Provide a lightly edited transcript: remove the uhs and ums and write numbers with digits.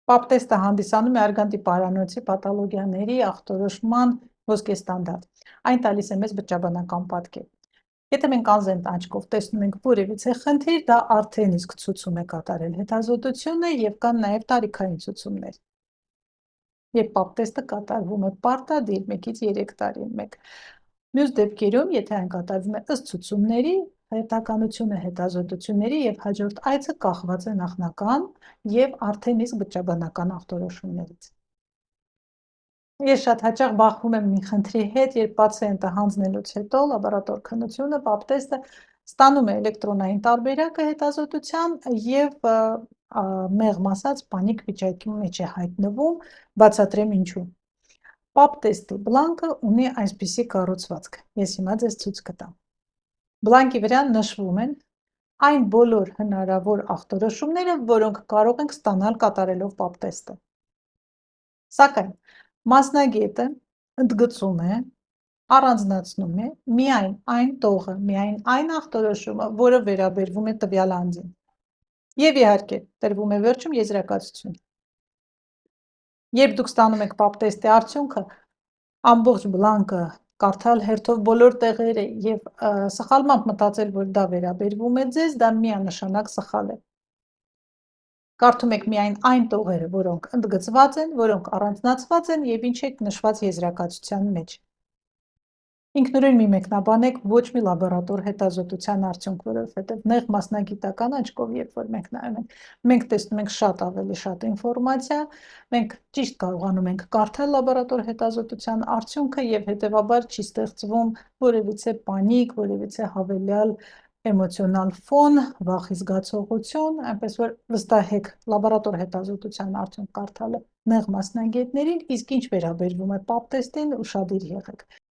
Պապ տեստը հանդիսանում է արգանդի պարանոցի պաթոլոգիաների ախտորոշման ոսկե ստանդարտ։ Այն տալիս է մեզ բջջաբանական պատկեր։ Եթե մենք անզենտ աչքով տեսնում ենք որևիցե խնդիր, դա արդեն իսկ ցուցում է կատարել հետազոտությունը եւ կան նաեւ տարիքային ցուցումներ։ Երբ պապ տեստը կատարվում է պարտադիր 1-ից 3 տարին մեկ։ Մյուս դեպքերում, եթե այն կատարվում է ըստ ցուցումների, հետաքննությունը, հետազոտությունների եւ հաջորդ այցը կախված է նախնական եւ արդեն իսկ բջջաբանական ախտորոշումներից։ Ես շատ հաճախ բախվում եմ մի խնդրի հետ, երբ պացիենտը հանձնելուց հետո լաբորատոր քննությունը, պապ տեստը ստանում է էլեկտրոնային տարբերակը հետազոտության եւ մեղմ ասած պանիկ վիճակի մեջ է հայտնվում, բացատրեմ ինչու։ Պապ տեստի բլանկը ունի այսպիսի կառուցվածք։ Ես հիմա ձեզ ցույց կտամ։ Բլանկի վրա նշվում են այն բոլոր հնարավոր ախտորոշումները, որոնք կարող ենք ստանալ կատարելով պապ տեստը։ Սակայն մասնագետը ընդգծում է, առանձնացնում է միայն այն տողը, միայն այն ախտորոշումը, որը վերաբերվում է տվյալ անձին։ Եվ իհարկե, տրվում է վերջում եզրակացություն։ Երբ դուք ստանում եք պապ տեստի արդյունքը, ամբողջ բլանկը կարդալ հերթով բոլոր տեղերը եւ սխալմամբ մտածել, որ դա վերաբերվում է ձեզ, դա միանշանակ սխալ է։ Կարդում եք միայն այն տողերը, որոնք ընդգծված են, որոնք առանձնացված են եւ ինչ եք նշված եզրակացության մեջ։ Ինքնուրույն մի մեկնաբանեք ոչ մի լաբորատոր հետազոտության արդյունք, որովհետև նեղ մասնագիտական աչքով, երբ որ մենք նայում ենք, մենք տեսնում ենք շատ ավելի շատ ինֆորմացիա, մենք ճիշտ կարողանում ենք կարդալ լաբորատոր հետազոտության արդյունքը եւ հետեւաբար չի ստեղծվում որևիցե պանիկ, որևիցե հավելյալ էմոցիոնալ ֆոն, վախի զգացողություն, այնպես որ վստահեք լաբորատոր հետազոտության արդյունք կարդալը նեղ մասնագետներին, իսկ ինչ վերաբերվում է պապ տեստին, ուշադիր եղեք։